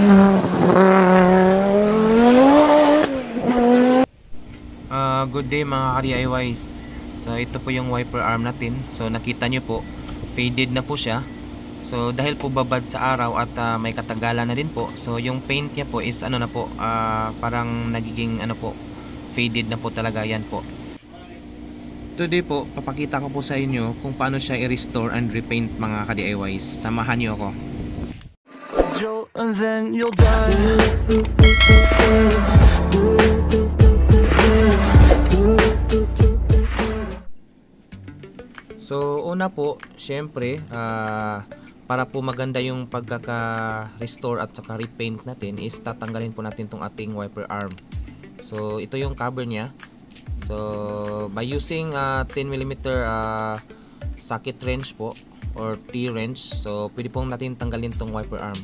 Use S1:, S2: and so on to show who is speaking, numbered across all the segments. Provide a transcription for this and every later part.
S1: Good day mga ka-DIYs. So ito po yung wiper arm natin. So nakita nyo po, faded na po siya. So dahil po babad sa araw at may katagalan na din po, so yung paint niya po is ano na po, parang nagiging ano po, faded na po talaga yan po. Today po, papakita ko po sa inyo kung paano siya i-restore and repaint mga ka-DIYs. Samahan nyo ako. And then you'll die. So una po, syempre, para po maganda yung pagkaka-restore at saka repaint natin is tatanggalin po natin tong ating wiper arm. So ito yung cover niya. So by using 10mm socket wrench po or T-wrench, so pwede pong natin tanggalin tong wiper arm.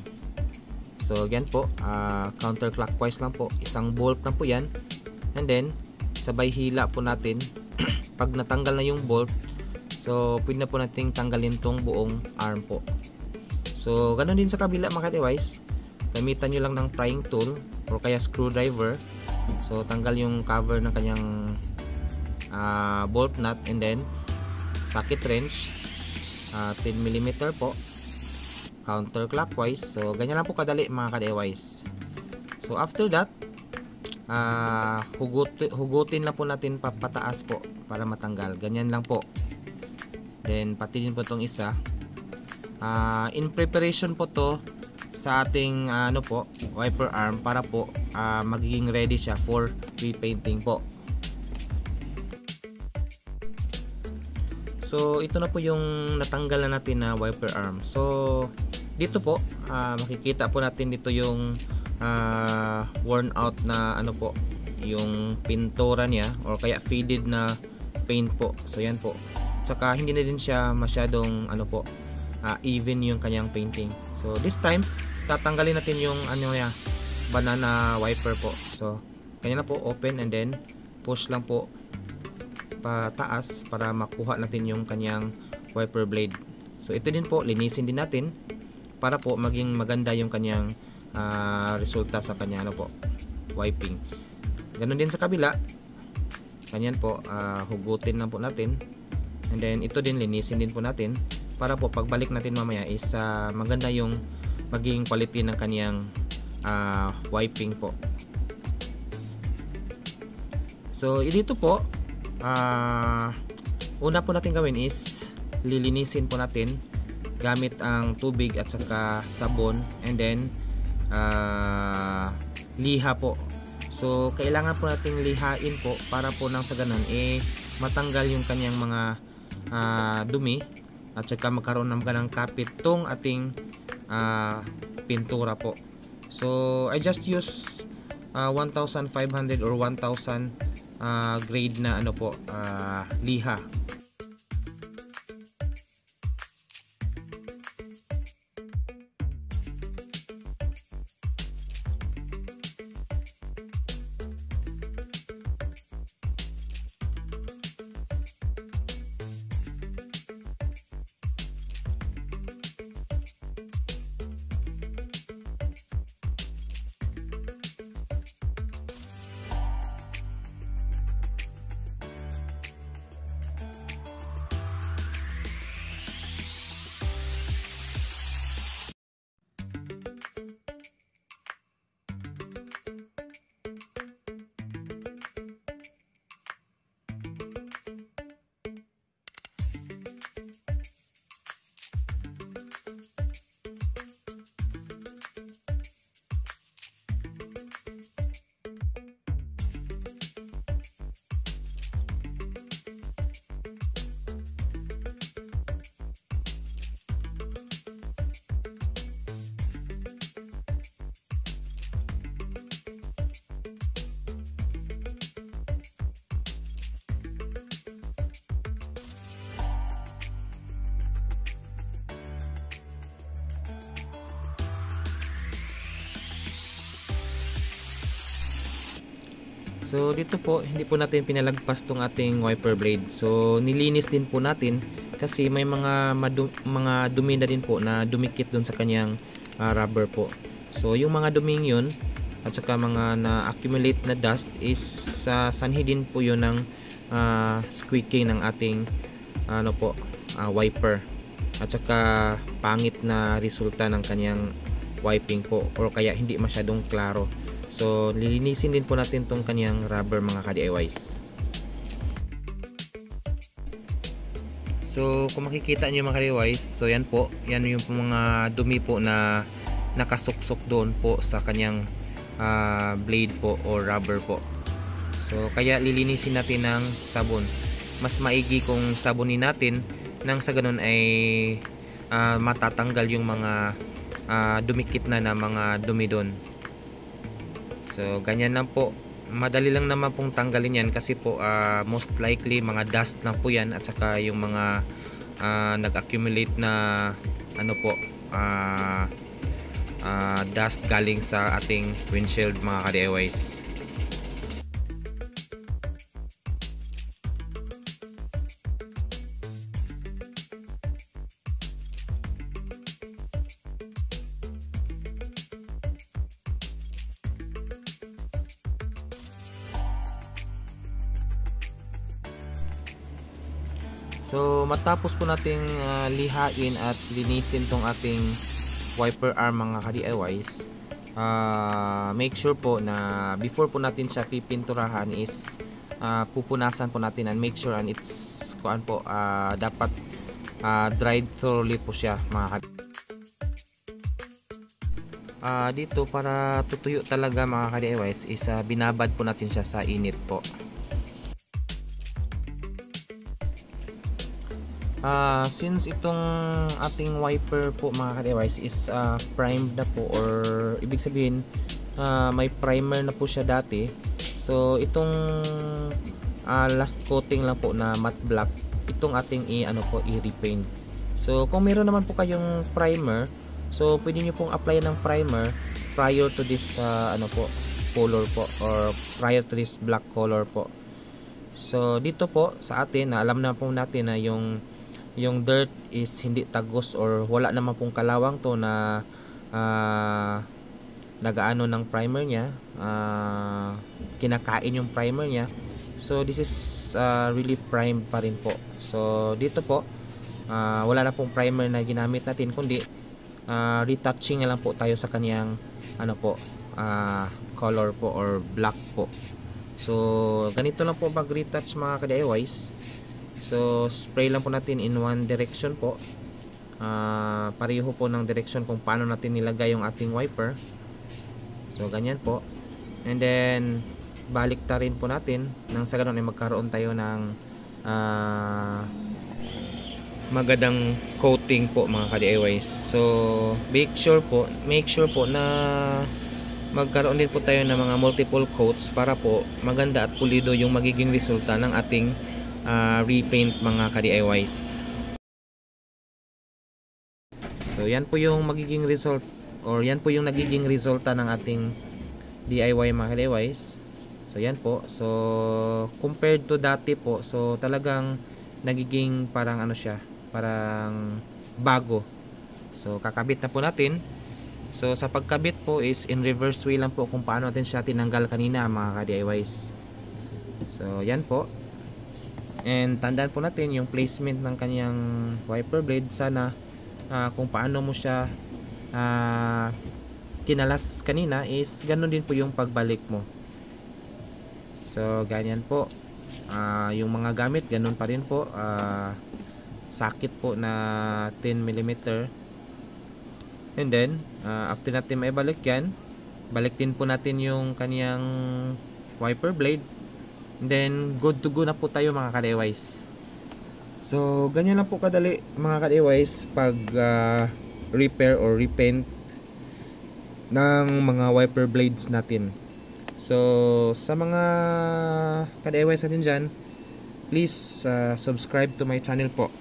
S1: So yan po, counterclockwise lang po, isang bolt lang po yan, and then sabay hila po natin. Pag natanggal na yung bolt, so pwede na po natin tanggalin tong buong arm po. So ganoon din sa kabila mga ka-DIYs, gamitan nyo lang ng prying tool or kaya screwdriver. So tanggal yung cover ng kanyang bolt nut, and then socket wrench, 10mm po, counterclockwise. So ganyan lang po kadali mga ka-DIYs. So after that, hugutin lang po natin papataas po para matanggal. Ganyan lang po. Then pati din po itong isa. In preparation po to sa ating ano po, wiper arm, para po magiging ready siya for repainting po. So ito na po yung natanggal na natin na wiper arm. So dito po, makikita po natin dito yung worn out na ano po, yung pintura niya or kaya faded na paint po. So yan po. Saka hindi na din siya masyadong ano po, even yung kanyang painting. So this time tatanggalin natin yung ano niya, banana wiper po. So kanya na po, open and then push lang po pataas para makuha natin yung kanyang wiper blade. So ito din po, linisin din natin para po maging maganda yung kanyang resulta sa kanya ano po, wiping. Ganon din sa kabila. Ganyan po, hugutin lang po natin. And then ito din, linisin din po natin para po pagbalik natin mamaya is maganda yung maging quality ng kanyang wiping po. So dito po, una po natin gawin is lilinisin po natin gamit ang tubig at saka sabon, and then liha po. So kailangan po nating lihain po para po nang sa ganun matanggal yung kanyang mga dumi at saka magkaroon ng ganang kapit tong ating pintura po. So I just use 1500 or 1000 grade na ano po, liha. So dito po, hindi po natin pinalagpas tong ating wiper blade. So nilinis din po natin kasi may mga dumi na din po na dumikit dun sa kanyang rubber po. So yung mga duming yun at saka mga na-accumulate na dust is sanhi din po yun ng squeaking ng ating wiper, at saka pangit na resulta ng kanyang wiping po, or kaya hindi masyadong klaro. So lilinisin din po natin tong kanyang rubber mga ka-DIYs. So kung makikita nyo mga ka-DIYs, so yan po, yan yung mga dumi po na nakasuksok doon po sa kanyang blade po o rubber po. So kaya lilinisin natin ng sabon. Mas maigi kung sabunin natin nang sa ganun ay matatanggal yung mga dumikit na mga dumi doon. So ganyan lang po, madali lang naman pong tanggalin yan kasi po most likely mga dust lang po yan, at saka yung mga nag-accumulate na dust galing sa ating windshield mga ka-DIYs. So matapos po nating lihain at linisin tong ating wiper arm mga ka-DIYs, make sure po na before po natin siya pipinturahan is pupunasan po natin and make sure and it's dapat dried thoroughly po siya mga dito para tutuyo talaga mga ka-DIYs is binabad po natin siya sa init po. Since itong ating wiper po mga ka-DIYs is primed na po, or ibig sabihin may primer na po siya dati, so itong last coating lang po na matte black itong ating i-repaint. So kung meron naman po kayong primer, so pwede nyo pong apply ng primer prior to this color po, or prior to this black color po. So dito po sa atin na alam na po natin na yung dirt is hindi tagos or wala naman pong kalawang to na nagaano ng primer niya, kinakain yung primer niya. So this is really primed pa rin po. So dito po wala na pong primer na ginamit natin, kundi retouching na lang po tayo sa kanyang color po or black po. So ganito lang po mag retouch mga ka-DIYs. So spray lang po natin in one direction po, pareho po ng direction kung paano natin nilagay yung ating wiper. So ganyan po, and then balik ta rin po natin nang sa ganun ay magkaroon tayo ng magandang coating po mga ka-DIYs. So make sure po na magkaroon din po tayo ng mga multiple coats para po maganda at pulido yung magiging resulta ng ating repaint mga ka-DIYs. So yan po yung magiging result, or yan po yung nagiging resulta ng ating DIY mga ka-DIYs. So yan po, so compared to dati po, so talagang nagiging parang parang bago. So kakabit na po natin. So sa pagkabit po is in reverse way lang po kung paano natin siya tinanggal kanina mga ka-DIYs. So yan po. And tandaan po natin yung placement ng kanyang wiper blade. Sana kung paano mo siya kinalas kanina is ganun din po yung pagbalik mo. So ganyan po, yung mga gamit ganun pa rin po, sakit po na 10mm. And then after natin maibalik yan, balik din po natin yung kanyang wiper blade. And then good to go na po tayo mga ka-DIYs. So ganyan lang po kadali mga ka-DIYs pag repair or repaint ng mga wiper blades natin. So sa mga ka-DIYs natin dyan, please subscribe to my channel po.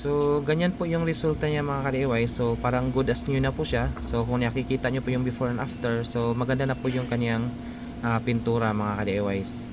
S1: So ganyan po yung resulta niya mga ka-DIY. So parang good as new na po siya. So kung nakikita nyo po yung before and after, so maganda na po yung kanyang pintura mga ka-DIYs.